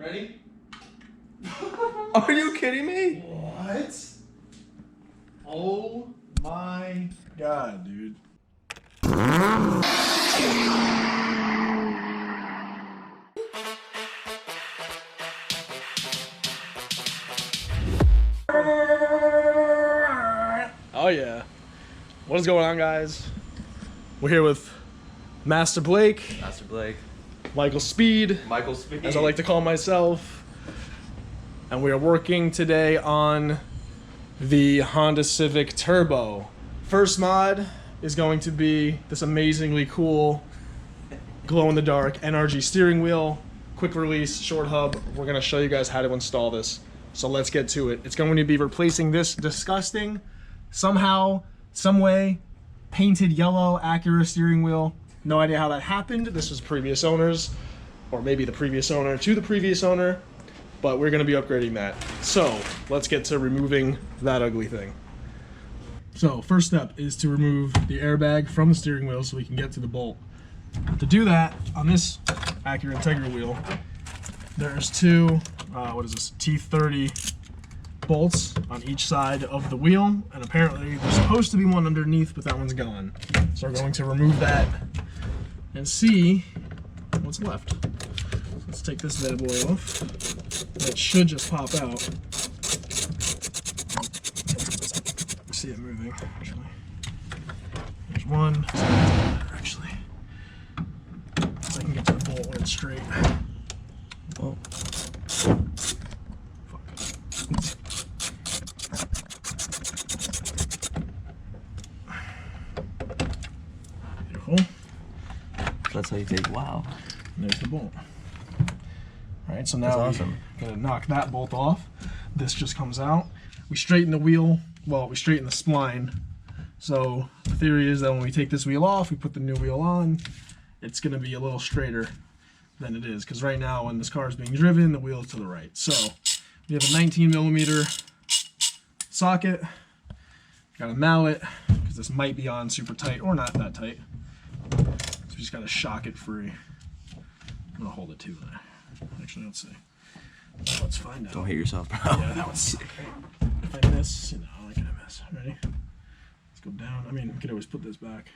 Ready? Are you kidding me? What? Oh my god, dude. Oh yeah. What is going on, guys? We're here with Master Blake, Michael Speed, as I like to call myself, and we are working today on the Honda Civic Turbo. First mod is going to be this amazingly cool glow-in-the-dark NRG steering wheel, quick release, short hub. We're going to show you guys how to install this, so let's get to it. It's going to be replacing this disgusting, somehow, some way, painted yellow Acura steering wheel. No idea how that happened. This was previous owners, or maybe the previous owner to the previous owner, but we're going to be upgrading that. So let's get to removing that ugly thing. So first step is to remove the airbag from the steering wheel so we can get to the bolt. To do that, on this Acura Integra wheel, there's two, what is this, T30 bolts on each side of the wheel, and apparently there's supposed to be one underneath, but that one's gone. So we're going to remove that and see what's left. Let's take this bad boy off. It should just pop out. See it moving, actually. There's one. Actually, so I can get to the bolt when it's straight. Whoa. Fuck. Beautiful. That's how you take. Wow. And there's the bolt. All right, so now we're gonna knock that bolt off. This just comes out. We straighten the wheel. Well, we straighten the spline. So the theory is that when we take this wheel off, we put the new wheel on, it's gonna be a little straighter than it is. Because right now, when this car is being driven, the wheel is to the right. So we have a 19mm socket. Got a mallet, because this might be on super tight or not that tight. So we just gotta shock it free. I'm gonna hold it too. Actually, let's see. Let's find out. Don't hit yourself, bro. Yeah, that was sick. If I miss, you know, I'm not gonna miss. Ready? Let's go down. I mean, we could always put this back.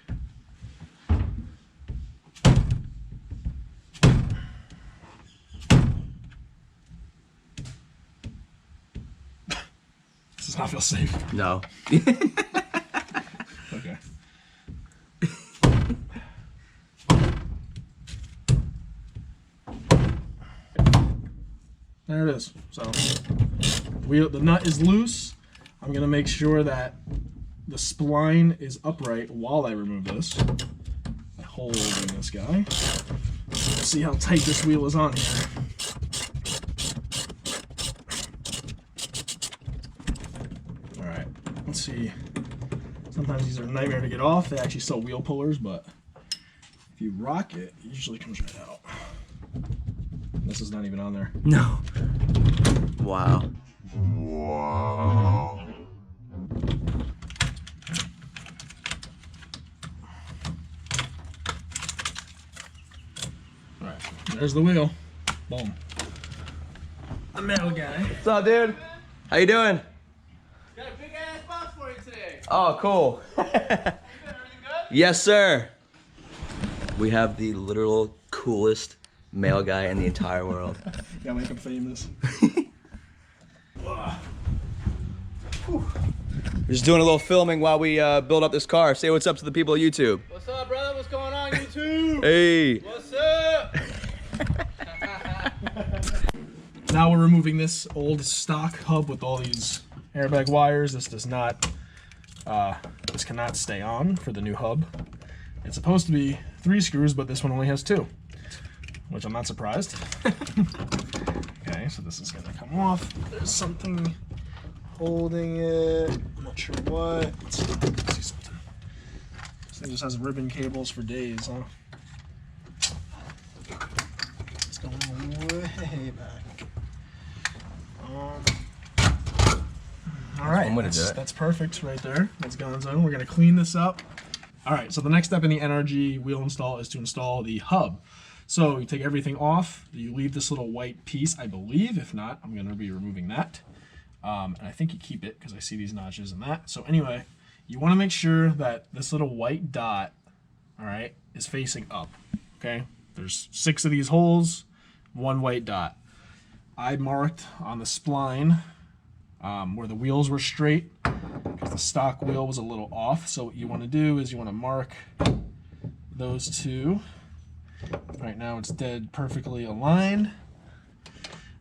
This does not feel safe. No. Okay. There it is. So the nut is loose. I'm gonna make sure that the spline is upright while I remove this by holding this guy. Let's see how tight this wheel is on here. All right, let's see. Sometimes these are a nightmare to get off. They actually sell wheel pullers, but if you rock it, it usually comes right out. This is not even on there. No. Wow. Wow. Alright, there's the wheel. Boom. The metal guy. What's up, dude? How you doing? Got a big ass box for you today. Oh, cool. Everything good? Yes, sir. We have the literal coolest male guy in the entire world. Gotta make him famous. We're just doing a little filming while we build up this car. Say what's up to the people of YouTube. What's up, brother? What's going on, YouTube? Hey. What's up? Now we're removing this old stock hub with all these airbag wires. This does not, this cannot stay on for the new hub. It's supposed to be 3 screws, but this one only has 2. Which I'm not surprised. Okay, so this is gonna come off. There's something holding it. I'm not sure what. Let's see something. This thing just has ribbon cables for days, huh? It's going way back. All right, that's perfect right there. That's gonzo. We're gonna clean this up. All right, so the next step in the NRG wheel install is to install the hub. So you take everything off, you leave this little white piece, I believe. If not, I'm going to be removing that. And I think you keep it because I see these notches and that. So anyway, you want to make sure that this little white dot, all right, is facing up, okay? There's 6 of these holes, 1 white dot. I marked on the spline where the wheels were straight because the stock wheel was a little off. So what you want to do is you want to mark those 2. Right now it's dead perfectly aligned.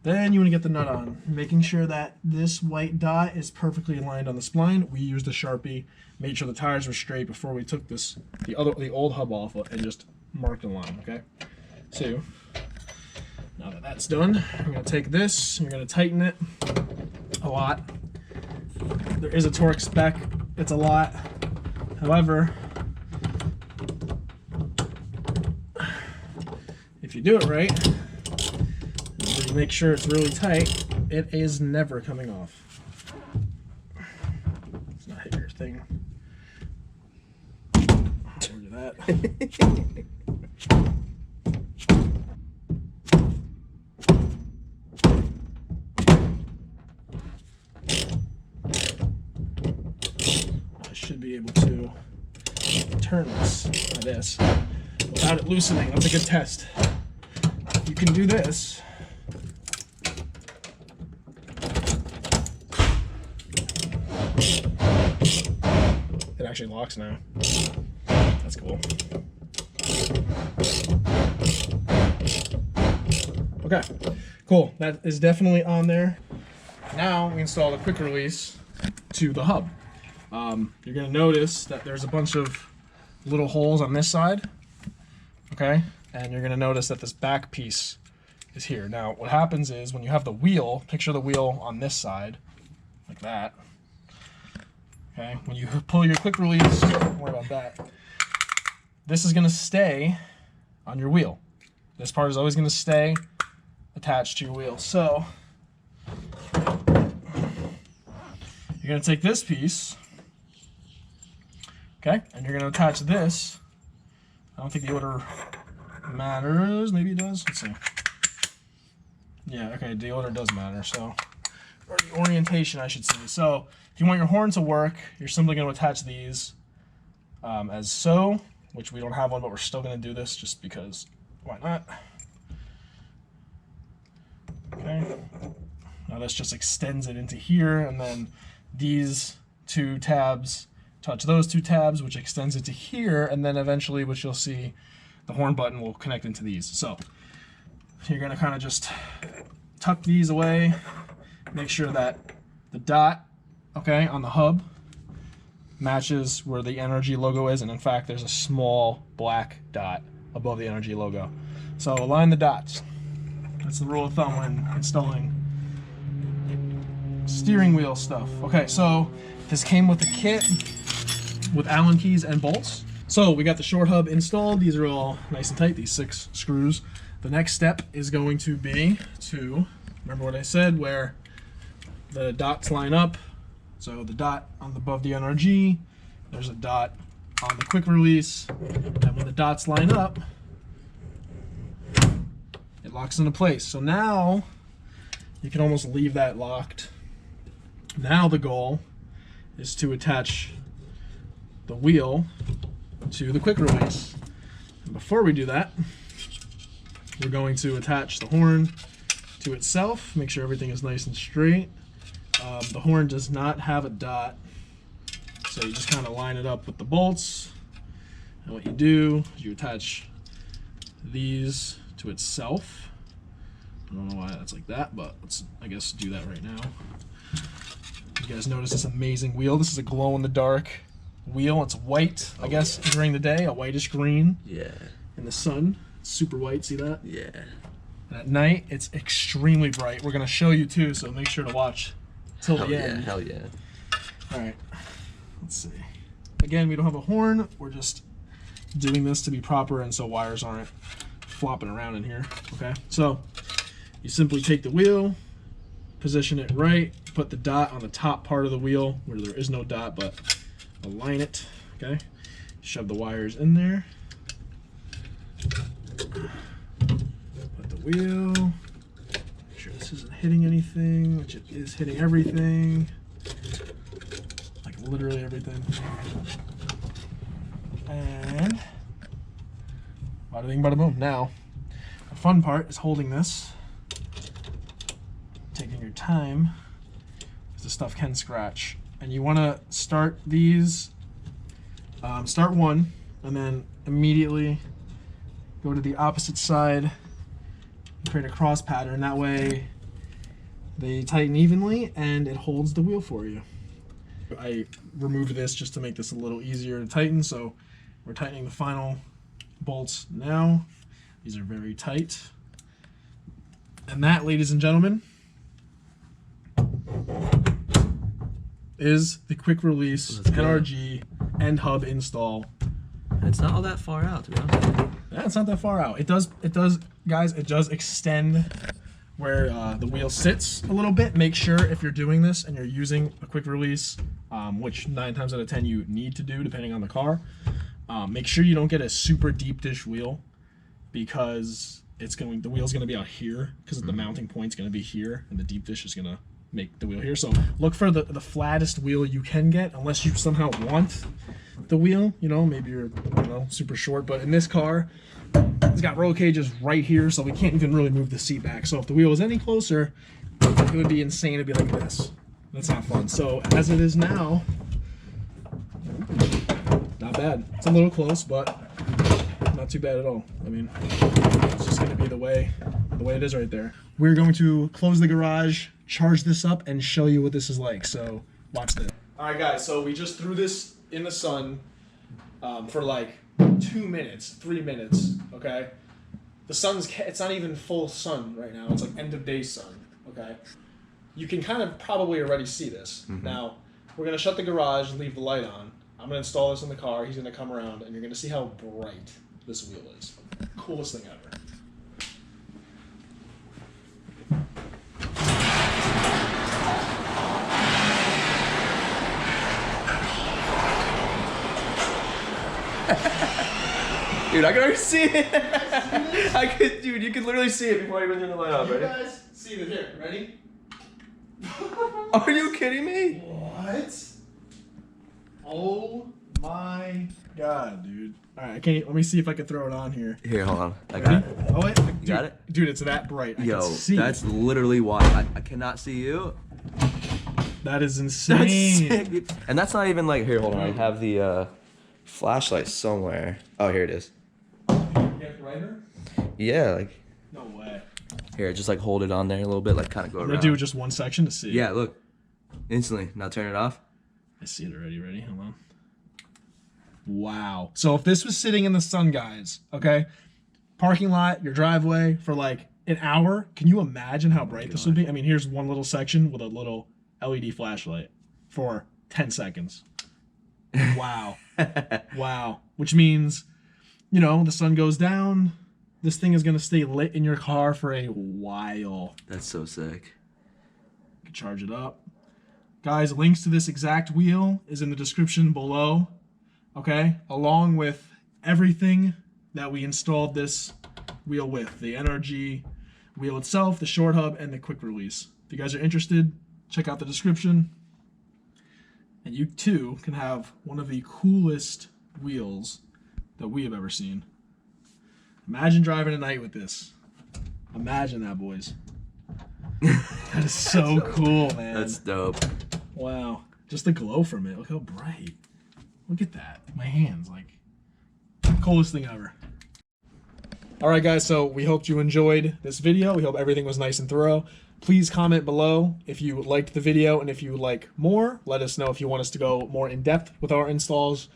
Then you want to get the nut on, making sure that this white dot is perfectly aligned on the spline. We used a Sharpie, made sure the tires were straight before we took the old hub off and just marked a line, okay? So, now that that's done, you're going to take this, you're going to tighten it a lot. There is a torque spec, it's a lot. However, if you do it right, you make sure it's really tight, it is never coming off. Let's not hit your thing. Look at that. I should be able to turn this by this without it loosening. That's a good test. You can do this. It actually locks now. That's cool. Okay, cool. That is definitely on there. Now we install the quick release to the hub. You're gonna notice that there's a bunch of little holes on this side, okay? And you're gonna notice that this back piece is here. Now, what happens is when you have the wheel, picture the wheel on this side, like that. Okay, when you pull your quick release, don't worry about that. This is gonna stay on your wheel. This part is always gonna stay attached to your wheel. So, you're gonna take this piece, okay, and you're gonna attach this. I don't think the order matters, maybe it does, let's see. Yeah, okay, the order does matter, so, or the orientation I should say. So, if you want your horn to work, you're simply going to attach these as so, which we don't have one, but we're still going to do this just because, why not? Okay. Now this just extends it into here, and then these 2 tabs touch those 2 tabs, which extends it to here, and then eventually, which you'll see, the horn button will connect into these. So you're going to kind of just tuck these away, make sure that the dot, okay, on the hub matches where the NRG logo is, and in fact there's a small black dot above the NRG logo. So align the dots. That's the rule of thumb when installing steering wheel stuff. Okay, so this came with a kit with Allen keys and bolts. So we got the short hub installed. These are all nice and tight, these 6 screws. The next step is going to be to, remember what I said, where the dots line up. So the dot above the NRG, there's a dot on the quick release, and when the dots line up, it locks into place. So now you can almost leave that locked. Now the goal is to attach the wheel to the quick release. And before we do that, we're going to attach the horn to itself, make sure everything is nice and straight. The horn does not have a dot, so you just kind of line it up with the bolts. And what you do is you attach these to itself. I don't know why that's like that, but let's, I guess, do that right now. You guys notice this amazing wheel? This is a glow-in-the-dark wheel. It's white, I guess, during the day, a whitish green. Yeah. In the sun, it's super white, see that? Yeah. And at night, it's extremely bright. We're going to show you too, so make sure to watch till the end. Hell yeah. All right, let's see. Again, we don't have a horn. We're just doing this to be proper and so wires aren't flopping around in here, okay? So you simply take the wheel, position it right, put the dot on the top part of the wheel where there is no dot, but align it, okay? Shove the wires in there. wheel. Make sure this isn't hitting anything, which it is hitting everything. Like literally everything. And bada bing, bada boom. Now, the fun part is holding this, taking your time, because the stuff can scratch. And you want to start these, start one, and then immediately go to the opposite side and create a cross pattern. That way they tighten evenly and it holds the wheel for you. I removed this just to make this a little easier to tighten, so we're tightening the final bolts now. These are very tight. And that, ladies and gentlemen, is the quick release NRG end hub install. And it's not all that far out, to be honest with you. Yeah, it's not that far out. It does, guys, it does extend where the wheel sits a little bit. Make sure if you're doing this and you're using a quick release, which 9 times out of 10 you need to do depending on the car, make sure you don't get a super deep dish wheel, because the wheel's gonna be out here, because the mounting point's gonna be here, and the deep dish is gonna make the wheel here. So look for the flattest wheel you can get, unless you somehow want the wheel, you know, maybe you're, you know, super short. But in this car, it's got roll cages right here, so we can't even really move the seat back. So if the wheel was any closer, it would be insane to be like this. That's not fun. So as it is now, not bad. It's a little close, but not too bad at all. I mean, it's just gonna be the way it is right there. We're going to close the garage, charge this up, and show you what this is like. So watch this. All right, guys. So we just threw this in the sun for like 2 minutes, 3 minutes. Okay. The sun's, it's not even full sun right now. It's like end of day sun. Okay. You can kind of probably already see this. Now we're gonna shut the garage and leave the light on. I'm gonna install this in the car. He's gonna come around, and you're gonna see how bright this wheel is. Coolest thing ever. Dude, I can already see it. Dude, you can literally see it before I even turn the light off. Ready? You guys see it here. Ready? Are you kidding me? What? Oh my god, dude. All right, let me see if I can throw it on here. Here, hold on. I got it. Oh wait, You got it? Dude, it's that bright. I Yo, can see that's it. literally why I cannot see you. That is insane. That's sick, dude. And that's not even like, here, hold on. I have the flashlight somewhere. Oh, here it is. Get brighter? Yeah, like. No way. Here, just like hold it on there a little bit, like kind of go I'm around. gonna do just one section to see. Yeah, look. Instantly. Now turn it off. I see it already. Ready? Hold on. Wow. So if this was sitting in the sun, guys, okay, parking lot, your driveway for like an hour, can you imagine how bright this would be? I mean, here's one little section with a little LED flashlight for 10 seconds. Wow. Wow. Which means, you know, the sun goes down, this thing is going to stay lit in your car for a while. That's so sick. You can charge it up. Guys, links to this exact wheel is in the description below. Okay, along with everything that we installed this wheel with, the NRG wheel itself, the short hub, and the quick release. If you guys are interested, check out the description. And you too can have one of the coolest wheels that we have ever seen. Imagine driving at night with this. Imagine that, boys. That is so cool, man. That's dope. Wow, just the glow from it. Look how bright. Look at that. My hands, like, coolest thing ever. All right, guys, so we hope you enjoyed this video. We hope everything was nice and thorough. Please comment below if you liked the video, and if you would like more, let us know if you want us to go more in-depth with our installs,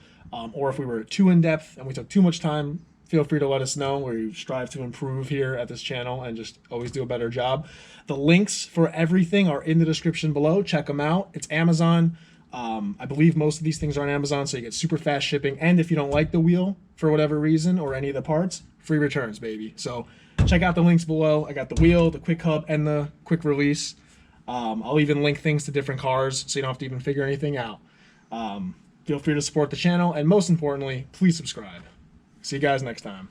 or if we were too in-depth and we took too much time. Feel free to let us know. We strive to improve here at this channel and just always do a better job. The links for everything are in the description below. Check them out. It's Amazon. I believe most of these things are on Amazon, so you get super fast shipping. And if you don't like the wheel for whatever reason or any of the parts, free returns, baby. So check out the links below. I got the wheel, the quick hub, and the quick release. I'll even link things to different cars so you don't have to even figure anything out. Feel free to support the channel, and most importantly, please subscribe. See you guys next time.